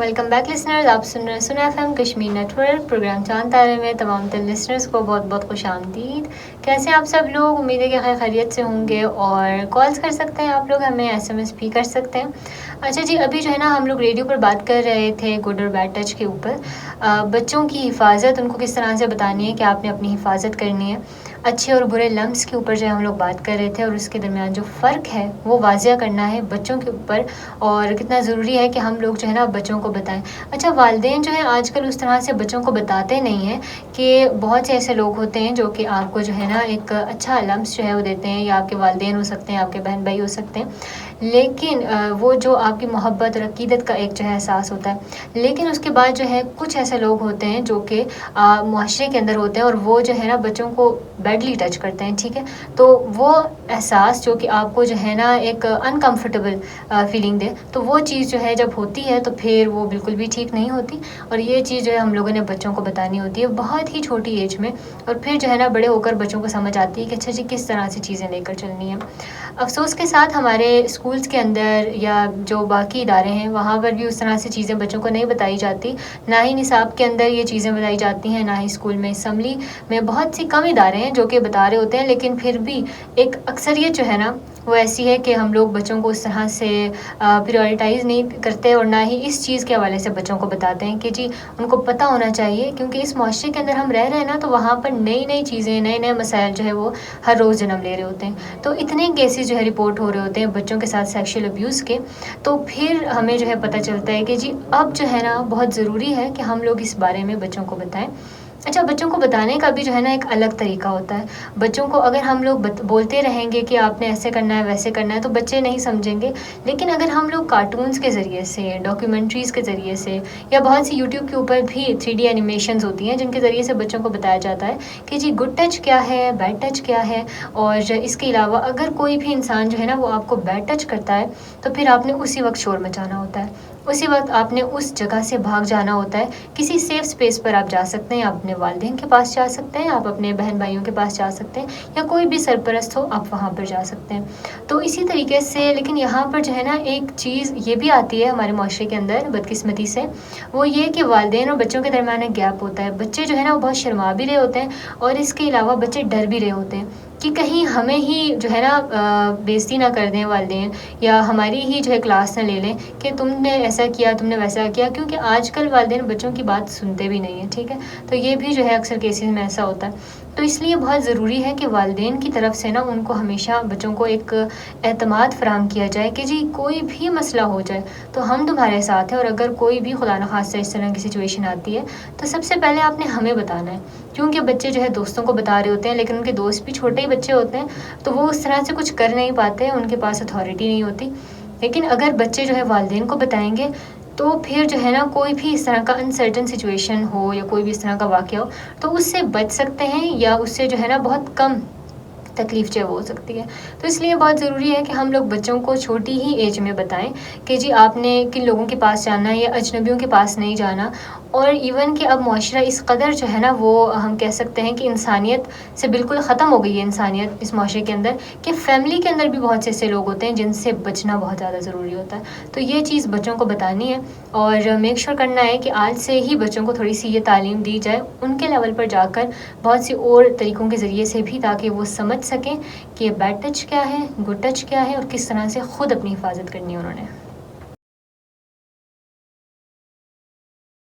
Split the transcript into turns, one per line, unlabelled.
Welcome back listeners, آپ سن رہے ہیں سنا F M Kashmir network program چاند تارے میں تمام تر لسنرز کو بہت بہت خوش آمدید۔ کیسے آپ سب لوگ؟ امید ہے کہ خیر خیریت سے ہوں گے، اور کالز کر سکتے ہیں آپ لوگ، ہمیں ایس ایم ایس بھی کر سکتے ہیں۔ اچھا جی، ابھی جو ہے نا ہم لوگ ریڈیو پر بات کر رہے تھے گڈ اور بیڈ ٹچ کے اوپر، بچوں کی حفاظت، ان کو کس طرح سے بتانی ہے کہ آپ نے اپنی حفاظت کرنی ہے۔ اچھے اور برے لمس کے اوپر جو ہے ہم لوگ بات کر رہے تھے، اور اس کے درمیان جو فرق ہے وہ واضح کرنا ہے بچوں کے اوپر، اور کتنا ضروری ہے کہ ہم لوگ جو ہے نا بچوں کو بتائیں۔ اچھا، والدین جو ہیں آج کل اس طرح سے بچوں کو بتاتے نہیں ہیں، کہ بہت سے ایسے لوگ ہوتے ہیں جو کہ آپ کو جو ہے نا ایک اچھا لمس جو ہے وہ دیتے ہیں، یا آپ کے والدین ہو سکتے ہیں، آپ کے بہن بھائی ہو سکتے ہیں، لیکن وہ جو آپ کی محبت اور عقیدت کا ایک جو ہے احساس ہوتا ہے، لیکن اس کے بعد جو ہے کچھ ایسے لوگ ہوتے ہیں جو کہ معاشرے کے اندر ہوتے ہیں، اور وہ جو ہے نا بچوں کو بیڈلی ٹچ کرتے ہیں، ٹھیک ہے، تو وہ احساس جو کہ آپ کو جو ہے نا ایک انکمفرٹیبل فیلنگ دے، تو وہ چیز جو ہے جب ہوتی ہے تو پھر وہ بالکل بھی ٹھیک نہیں ہوتی، اور یہ چیز جو ہے ہم لوگوں نے بچوں کو بتانی ہوتی ہے بہت ہی چھوٹی ایج میں، اور پھر جو ہے نا بڑے ہو کر بچوں کو سمجھ آتی ہے کہ اچھا جی کس طرح سے چیزیں لے کر چلنی ہیں۔ افسوس کے ساتھ ہمارے اسکولس کے اندر یا جو باقی ادارے ہیں وہاں پر بھی اس طرح سے چیزیں بچوں کو نہیں بتائی جاتی، نہ ہی نصاب کے اندر یہ چیزیں بتائی جاتی ہیں، نہ ہی اسکول میں اسمبلی میں بہت سی کم ادارے ہیں جو کہ بتا رہے ہوتے ہیں، لیکن پھر بھی ایک اکثریت جو ہے نا وہ ایسی ہے کہ ہم لوگ بچوں کو اس طرح سے پریورٹائز نہیں کرتے، اور نہ ہی اس چیز کے حوالے سے بچوں کو بتاتے ہیں کہ جی ان کو پتہ ہونا چاہیے، کیونکہ اس معاشرے کے اندر ہم رہ رہے ہیں نا، تو وہاں پر نئی نئی چیزیں، نئے نئے مسائل جو ہے وہ ہر روز جنم لے رہے ہوتے ہیں، تو اتنے کیسز جو ہے رپورٹ ہو رہے ہوتے ہیں بچوں کے ساتھ سیکشل ابیوز کے، تو پھر ہمیں جو ہے پتہ چلتا ہے کہ جی اب جو ہے نا بہت ضروری ہے کہ ہم لوگ اس بارے میں بچوں کو بتائیں۔ اچھا، بچوں کو بتانے کا بھی جو ہے نا ایک الگ طریقہ ہوتا ہے۔ بچوں کو اگر ہم لوگ بولتے رہیں گے کہ آپ نے ایسے کرنا ہے ویسے کرنا ہے، تو بچے نہیں سمجھیں گے، لیکن اگر ہم لوگ کارٹونز کے ذریعے سے، ڈاکیومنٹریز کے ذریعے سے، یا بہت سی یوٹیوب کے اوپر بھی 3D اینیمیشنز ہوتی ہیں جن کے ذریعے سے بچوں کو بتایا جاتا ہے کہ جی گڈ ٹچ کیا ہے، بیڈ ٹچ کیا ہے، اور اس کے علاوہ اگر کوئی بھی انسان جو ہے نا وہ آپ کو بیڈ ٹچ کرتا ہے تو پھر آپ نے اسی وقت شور مچانا ہوتا ہے، اسی وقت آپ نے اس جگہ سے بھاگ جانا ہوتا ہے۔ کسی سیف اسپیس پر آپ جا سکتے ہیں، آپ اپنے والدین کے پاس جا سکتے ہیں، آپ اپنے بہن بھائیوں کے پاس جا سکتے ہیں، یا کوئی بھی سرپرست ہو آپ وہاں پر جا سکتے ہیں۔ تو اسی طریقے سے لیکن یہاں پر جو ہے نا ایک چیز یہ بھی آتی ہے ہمارے معاشرے کے اندر بدقسمتی سے، وہ یہ کہ والدین اور بچوں کے درمیان ایک گیپ ہوتا ہے۔ بچے جو ہے نا وہ بہت شرما بھی رہے ہوتے ہیں، اور اس کے علاوہ بچے ڈر بھی رہے ہوتے ہیں کہ کہیں ہمیں ہی جو ہے نا بےزتی نہ کر دیں والدین، یا ہماری ہی جو ہے کلاس نہ لے لیں کہ تم نے ایسا کیا، تم نے ویسا کیا، کیونکہ آج کل والدین بچوں کی بات سنتے بھی نہیں ہیں، ٹھیک ہے، تو یہ بھی جو ہے اکثر کیسز میں ایسا ہوتا ہے۔ تو اس لیے بہت ضروری ہے کہ والدین کی طرف سے نا ان کو ہمیشہ بچوں کو ایک اعتماد فراہم کیا جائے کہ جی کوئی بھی مسئلہ ہو جائے تو ہم تمہارے ساتھ ہیں، اور اگر کوئی بھی خدا نخواستہ اس طرح کی سچویشن آتی ہے تو سب سے پہلے آپ نے ہمیں بتانا ہے، کیونکہ بچے جو ہے دوستوں کو بتا رہے ہوتے ہیں، لیکن ان کے دوست بھی چھوٹے ہی بچے ہوتے ہیں، تو وہ اس طرح سے کچھ کر نہیں پاتے، ان کے پاس اتھارٹی نہیں ہوتی۔ لیکن اگر بچے جو ہے والدین کو بتائیں گے تو پھر جو ہے نا کوئی بھی اس طرح کا انسرٹن سچویشن ہو یا کوئی بھی اس طرح کا واقعہ ہو تو اس سے بچ سکتے ہیں، یا اس سے جو ہے نا بہت کم تکلیف جو ہے وہ ہو سکتی ہے۔ تو اس لیے بہت ضروری ہے کہ ہم لوگ بچوں کو چھوٹی ہی ایج میں بتائیں کہ جی آپ نے کن لوگوں کے پاس جانا ہے، یا اجنبیوں کے پاس نہیں جانا، اور ایون کہ اب معاشرہ اس قدر جو ہے نا وہ ہم کہہ سکتے ہیں کہ انسانیت سے بالکل ختم ہو گئی ہے انسانیت اس معاشرے کے اندر، کہ فیملی کے اندر بھی بہت سے ایسے لوگ ہوتے ہیں جن سے بچنا بہت زیادہ ضروری ہوتا ہے۔ تو یہ چیز بچوں کو بتانی ہے، اور میک شور کرنا ہے کہ آج سے ہی بچوں کو تھوڑی سی یہ تعلیم دی جائے ان کے لیول پر جا کر، بہت سی اور طریقوں کے ذریعے سے بھی، تاکہ وہ سمجھ سکیں کہ بیڈ ٹچ کیا ہے، گڈ ٹچ کیا ہے، اور کس طرح سے خود اپنی حفاظت کرنی ہے انہوں نے۔